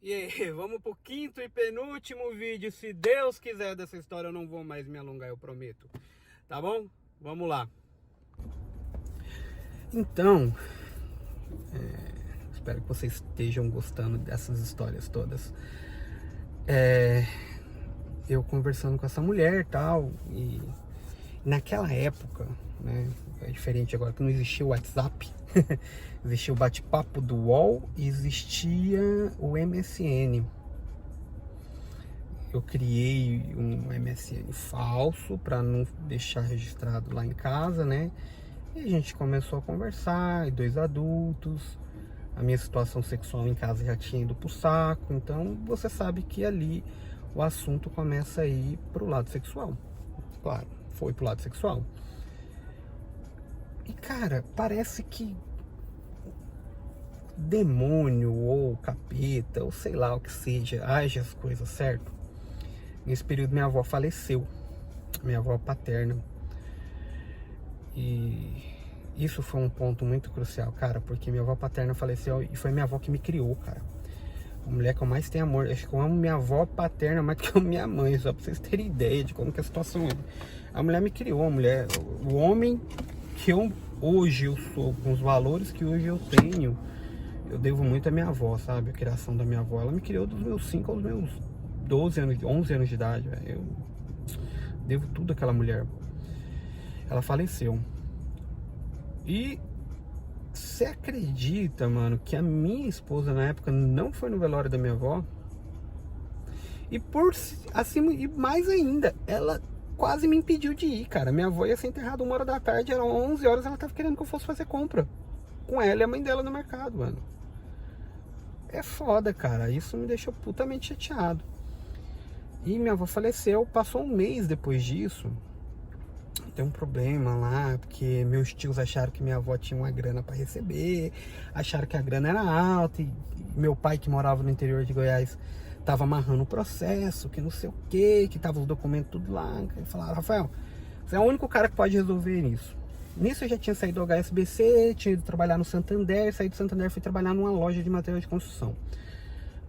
E aí, vamos pro quinto e penúltimo vídeo. Se Deus quiser, dessa história eu não vou mais me alongar, eu prometo. Tá bom? Vamos lá. Então, espero que vocês estejam gostando dessas histórias todas. Eu conversando com essa mulher e tal, e naquela época, né, é diferente agora, que não existia o WhatsApp, existia o bate-papo do UOL e existia o MSN. Eu criei um MSN falso para não deixar registrado lá em casa, né? E a gente começou a conversar, e dois adultos. A minha situação sexual em casa já tinha ido pro saco, então você sabe que ali o assunto começa a ir pro lado sexual. Claro, foi pro lado sexual. E cara, parece que demônio ou capeta, ou sei lá o que seja, age as coisas, certo? Nesse período minha avó faleceu, minha avó paterna. E isso foi um ponto muito crucial, cara, porque minha avó paterna faleceu e foi minha avó que me criou, cara. A mulher que eu mais tenho amor, acho que eu amo minha avó paterna mais do que a minha mãe, só pra vocês terem ideia de como que a situação é. A mulher me criou, a mulher, o homem que hoje eu sou, com os valores que hoje eu tenho, eu devo muito à minha avó, sabe? A criação da minha avó, ela me criou dos meus 5 aos meus 12 anos, 11 anos de idade, velho. Eu devo tudo àquela mulher. Ela faleceu. E você acredita, mano, que a minha esposa na época não foi no velório da minha avó? E por acima, e mais ainda, ela quase me impediu de ir, cara. Minha avó ia ser enterrada 1 hora da tarde, eram 11 horas, ela tava querendo que eu fosse fazer compra com ela e a mãe dela no mercado, mano. É foda, cara. Isso me deixou putamente chateado. E minha avó faleceu, passou um mês depois disso. Tem um problema lá, porque meus tios acharam que minha avó tinha uma grana para receber, acharam que a grana era alta, e meu pai, que morava no interior de Goiás, tava amarrando o processo, que não sei o que tava os documentos tudo lá. E falaram: Rafael, você é o único cara que pode resolver isso. Nisso eu já tinha saído do HSBC, tinha ido trabalhar no Santander, saí do Santander, fui trabalhar numa loja de material de construção.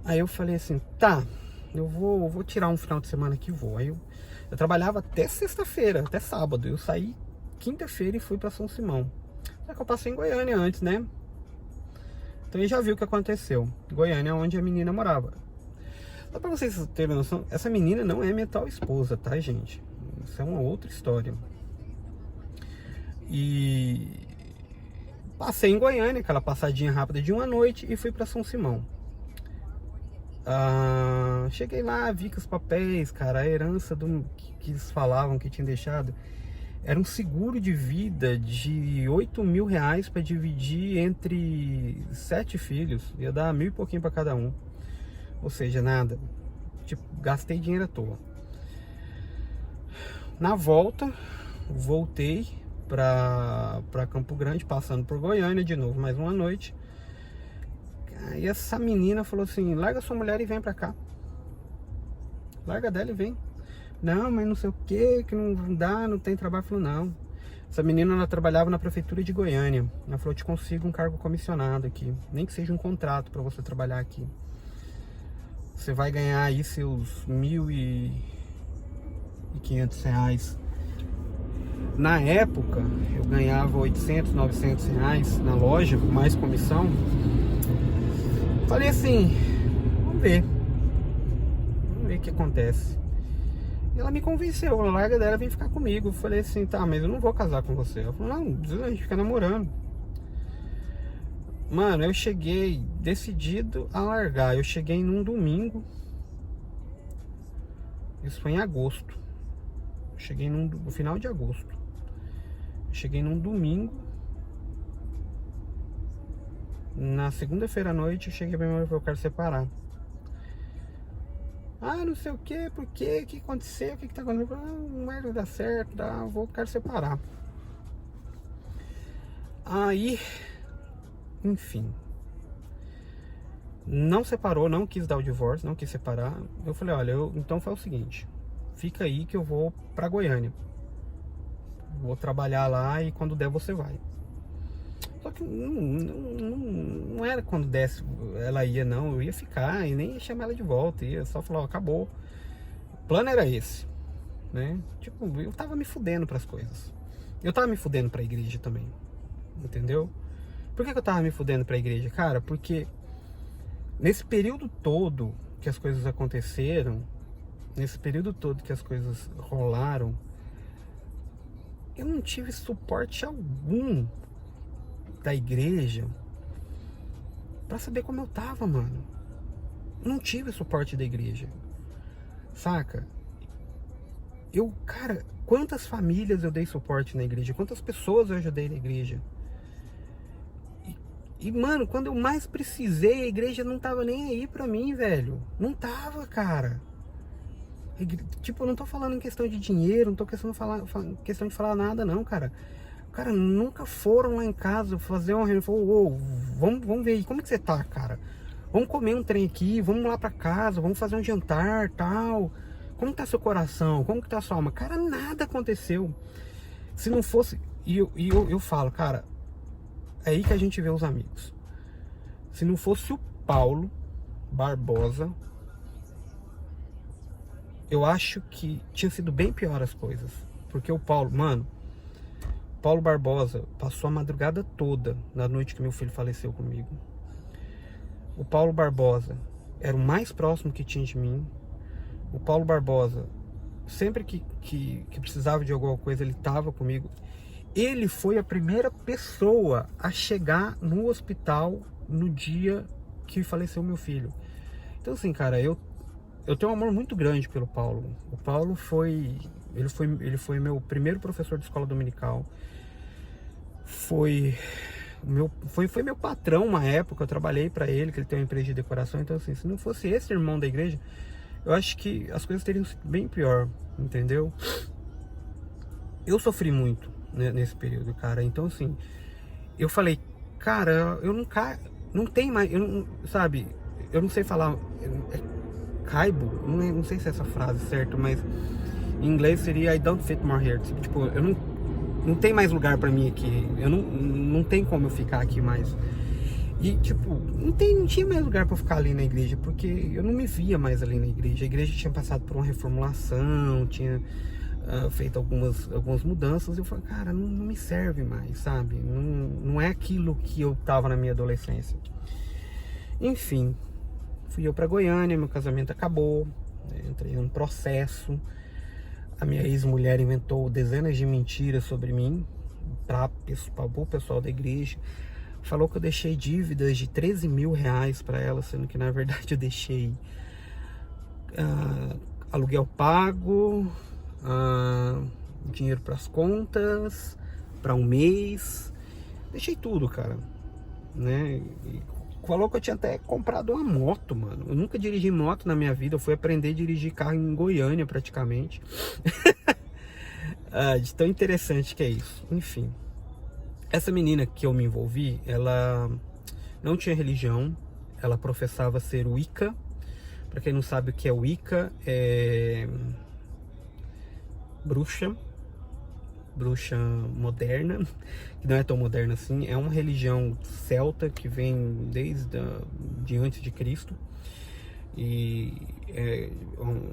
Aí eu falei assim, tá, eu vou tirar um final de semana que vou. Aí eu trabalhava até sexta-feira, até sábado. Eu saí quinta-feira e fui para São Simão. Só que eu passei em Goiânia antes, né? Então ele já viu o que aconteceu. Goiânia é onde a menina morava. Só pra vocês terem noção, essa menina não é minha tal esposa, tá, gente? Isso é uma outra história. E passei em Goiânia, aquela passadinha rápida de uma noite, e fui para São Simão. Cheguei lá, vi que os papéis, cara, a herança que eles falavam que tinham deixado era um seguro de vida de 8 mil reais para dividir entre 7 filhos. Ia dar 1.000 e pouquinho para cada um. Ou seja, nada. Tipo, gastei dinheiro à toa. Na volta, voltei para Campo Grande, passando por Goiânia de novo, mais uma noite. Aí essa menina falou assim: larga sua mulher e vem pra cá. Larga dela e vem. Não, mas não sei o que não dá, não tem trabalho. Falou, não. Essa menina, ela trabalhava na prefeitura de Goiânia. Ela falou: te consigo um cargo comissionado aqui, nem que seja um contrato pra você trabalhar aqui. Você vai ganhar aí seus 1.500 reais. Na época, eu ganhava 800, 900 reais na loja, mais comissão. Falei assim, vamos ver o que acontece. E ela me convenceu, a larga dela, vem ficar comigo. Eu falei assim, tá, mas eu não vou casar com você. Ela falou, não, a gente fica namorando. Mano, eu cheguei decidido a largar. Eu cheguei num domingo. Isso foi em agosto. Eu cheguei no final de agosto. Eu cheguei num domingo. Na segunda-feira à noite eu cheguei pra minha mãe e falei: eu quero separar. Não sei o que, por quê, o que aconteceu, o que tá acontecendo? Não vai dar certo, quero separar. Aí, enfim, não separou, não quis dar o divórcio, não quis separar. Eu falei: olha, então faz o seguinte, fica aí que eu vou pra Goiânia. Vou trabalhar lá e quando der você vai. Só que não era quando desse, ela ia não, eu ia ficar e nem ia chamar ela de volta, ia só falar, ó, acabou. O plano era esse, né? Tipo, eu tava me fudendo pras coisas. Eu tava me fudendo pra igreja também, entendeu? Por que eu tava me fudendo pra igreja? Cara, porque nesse período todo que as coisas aconteceram, nesse período todo que as coisas rolaram, eu não tive suporte algum da igreja pra saber como eu tava, mano. Não tive suporte da igreja, saca? Cara, quantas famílias eu dei suporte na igreja, quantas pessoas eu ajudei na igreja. E mano, quando eu mais precisei, a igreja não tava nem aí pra mim, velho. Não tava, cara. Tipo, eu não tô falando em questão de dinheiro, não tô questão de falar nada, não, cara. Cara, nunca foram lá em casa fazer uma reunião. Falou, vamos ver aí, como é que você tá, cara? Vamos comer um trem aqui, vamos lá pra casa, vamos fazer um jantar, tal. Como tá seu coração? Como que tá sua alma? Cara, nada aconteceu. Se não fosse... eu falo, cara, é aí que a gente vê os amigos. Se não fosse o Paulo Barbosa, eu acho que tinha sido bem pior as coisas. Porque o Paulo Barbosa passou a madrugada toda na noite que meu filho faleceu comigo. O Paulo Barbosa era o mais próximo que tinha de mim. O Paulo Barbosa, sempre que precisava de alguma coisa, ele estava comigo. Ele foi a primeira pessoa a chegar no hospital no dia que faleceu meu filho. Então assim, cara, eu tenho um amor muito grande pelo Paulo. O Paulo foi meu primeiro professor de escola dominical. Foi meu patrão uma época, eu trabalhei para ele, que ele tem uma empresa de decoração. Então assim, se não fosse esse irmão da igreja, eu acho que as coisas teriam sido bem pior, entendeu? Eu sofri muito, né, nesse período, cara. Então assim, eu falei, cara, não tem mais, sabe, eu não sei falar, caibo, não sei se é essa frase certa, mas em inglês seria I don't fit more here. Tipo, eu não tem mais lugar pra mim aqui, eu não tem como eu ficar aqui mais. E tipo, não tinha mais lugar pra eu ficar ali na igreja, porque eu não me via mais ali na igreja. A igreja tinha passado por uma reformulação, tinha feito algumas mudanças. Eu falei, cara, não me serve mais, sabe? Não é aquilo que eu tava na minha adolescência. Enfim, fui eu pra Goiânia, meu casamento acabou, né? Entrei num processo. A minha ex-mulher inventou dezenas de mentiras sobre mim para o pessoal da igreja. Falou que eu deixei dívidas de 13 mil reais para ela, sendo que na verdade eu deixei aluguel pago, dinheiro para as contas, para um mês. Deixei tudo, cara, né? E falou que eu tinha até comprado uma moto, mano. Eu nunca dirigi moto na minha vida. Eu fui aprender a dirigir carro em Goiânia, praticamente. De tão interessante que é isso. Enfim. Essa menina que eu me envolvi, ela não tinha religião. Ela professava ser Wicca. Pra quem não sabe o que é Wicca, é bruxa moderna, que não é tão moderna assim. É uma religião celta que vem desde antes de Cristo, e é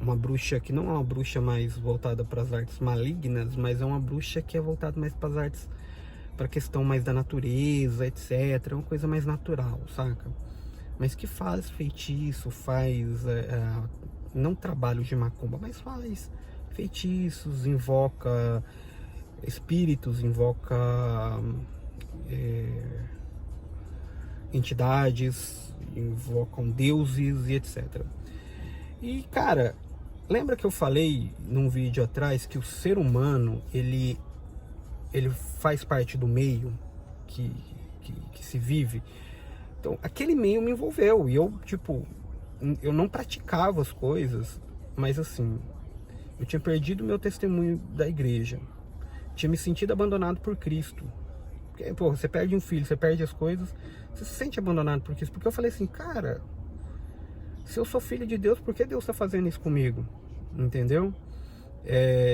uma bruxa que não é uma bruxa mais voltada para as artes malignas, mas é uma bruxa que é voltada mais para as artes, para a questão mais da natureza, etc. É uma coisa mais natural, saca? Mas que faz feitiço, faz não trabalhos de macumba, mas faz feitiços, invoca espíritos, invoca entidades, invocam deuses e etc. E cara, lembra que eu falei num vídeo atrás que o ser humano ele faz parte do meio que se vive? Então aquele meio me envolveu, e eu tipo, eu não praticava as coisas, mas assim, eu tinha perdido meu testemunho da igreja, tinha me sentido abandonado por Cristo. Porque, pô, você perde um filho, você perde as coisas, você se sente abandonado por Cristo. Porque eu falei assim, cara, se eu sou filho de Deus, por que Deus tá fazendo isso comigo? Entendeu?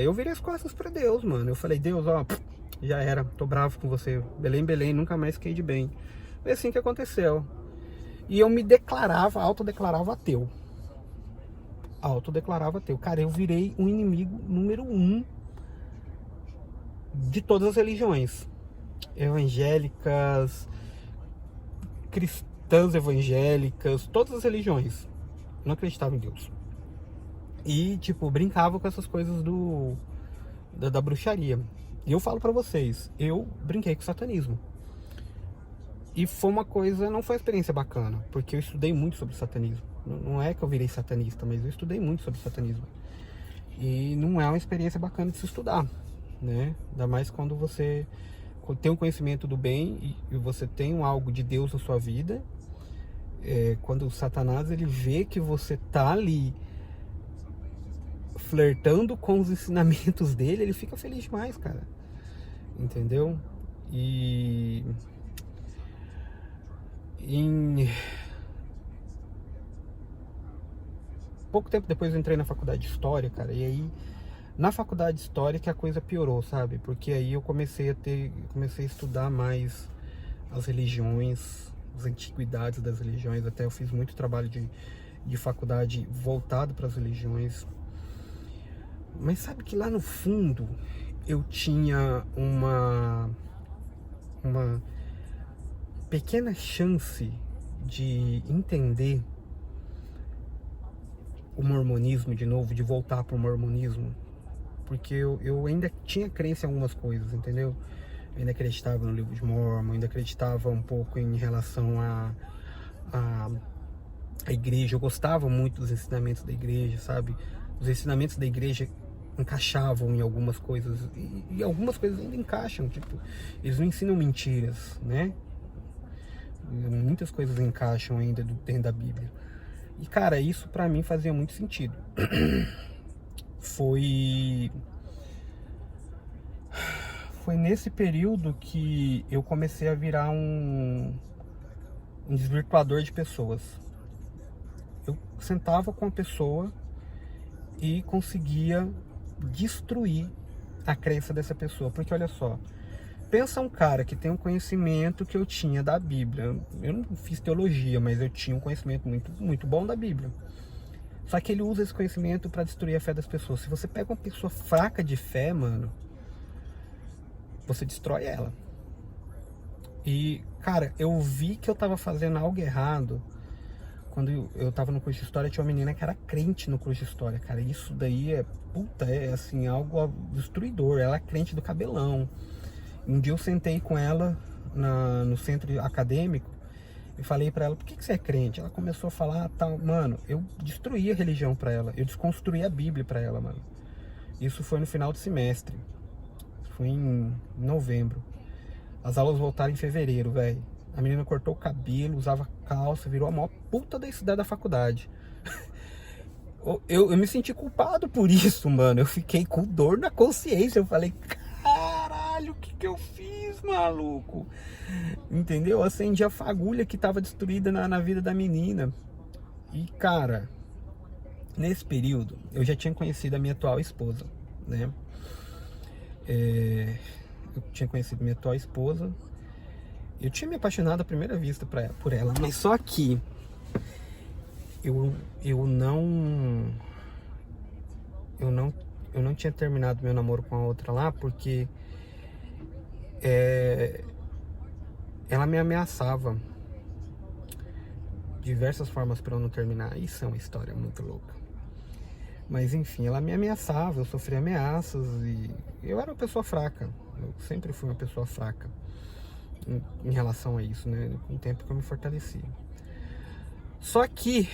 Eu virei as costas pra Deus, mano. Eu falei, Deus, ó, já era, tô bravo com você, Belém, Belém, nunca mais fiquei de bem. Foi assim que aconteceu. E eu me declarava, autodeclarava ateu. Autodeclarava ateu. Cara, eu virei um inimigo número 1 de todas as religiões. Evangélicas, cristãs evangélicas, todas as religiões. Não acreditava em Deus. E, tipo, brincava com essas coisas da bruxaria. E eu falo pra vocês, eu brinquei com o satanismo. E foi uma coisa, não foi uma experiência bacana, porque eu estudei muito sobre satanismo. Não é que eu virei satanista, mas eu estudei muito sobre satanismo. E não é uma experiência bacana de se estudar, né? Ainda mais quando você tem um conhecimento do bem e você tem algo de Deus na sua vida. Quando o Satanás, ele vê que você tá ali flertando com os ensinamentos dele, ele fica feliz demais, cara. Entendeu? E em pouco tempo depois eu entrei na faculdade de História, cara, e aí na faculdade de História que a coisa piorou, sabe? Porque aí eu comecei a estudar mais as religiões, as antiguidades das religiões, até eu fiz muito trabalho de faculdade voltado para as religiões. Mas sabe que lá no fundo eu tinha uma pequena chance de entender o mormonismo de novo, de voltar para o mormonismo, porque eu ainda tinha crença em algumas coisas, entendeu? Eu ainda acreditava no livro de Mormon, ainda acreditava um pouco em relação a igreja. Eu gostava muito dos ensinamentos da igreja, sabe? Os ensinamentos da igreja encaixavam em algumas coisas, e algumas coisas ainda encaixam, tipo, eles não ensinam mentiras, né? Muitas coisas encaixam ainda dentro da Bíblia. E cara, isso pra mim fazia muito sentido. Foi nesse período que eu comecei a virar um desvirtuador de pessoas. Eu sentava com a pessoa e conseguia destruir a crença dessa pessoa. Porque olha só, pensa um cara que tem um conhecimento que eu tinha da Bíblia. Eu não fiz teologia, mas eu tinha um conhecimento muito, muito bom da Bíblia. Só que ele usa esse conhecimento para destruir a fé das pessoas. Se você pega uma pessoa fraca de fé, mano, você destrói ela. E, cara, eu vi que eu tava fazendo algo errado. Quando eu tava no curso de História, tinha uma menina que era crente no curso de História, cara. Isso daí é assim, algo destruidor. Ela é crente do cabelão. Um dia eu sentei com ela no centro acadêmico e falei pra ela, por que você é crente? Ela começou a falar, tal, mano, eu destruí a religião pra ela. Eu desconstruí a Bíblia pra ela, mano. Isso foi no final do semestre. Foi em novembro. As aulas voltaram em fevereiro, velho. A menina cortou o cabelo, usava calça, virou a maior puta da faculdade. Eu me senti culpado por isso, mano. Eu fiquei com dor na consciência. Eu falei, caralho, o que eu fiz, maluco? Entendeu? Eu acendi a fagulha que tava destruída na vida da menina. E, cara, nesse período, eu já tinha conhecido a minha atual esposa, né? Eu tinha conhecido minha atual esposa. Eu tinha me apaixonado à primeira vista por ela, mas só que eu não tinha terminado meu namoro com a outra lá porque ela me ameaçava de diversas formas para eu não terminar. Isso é uma história muito louca. Mas enfim, ela me ameaçava, eu sofria ameaças e eu era uma pessoa fraca. Eu sempre fui uma pessoa fraca em relação a isso, né? Com o tempo que eu me fortaleci. Só que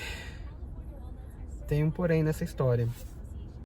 tem um porém nessa história.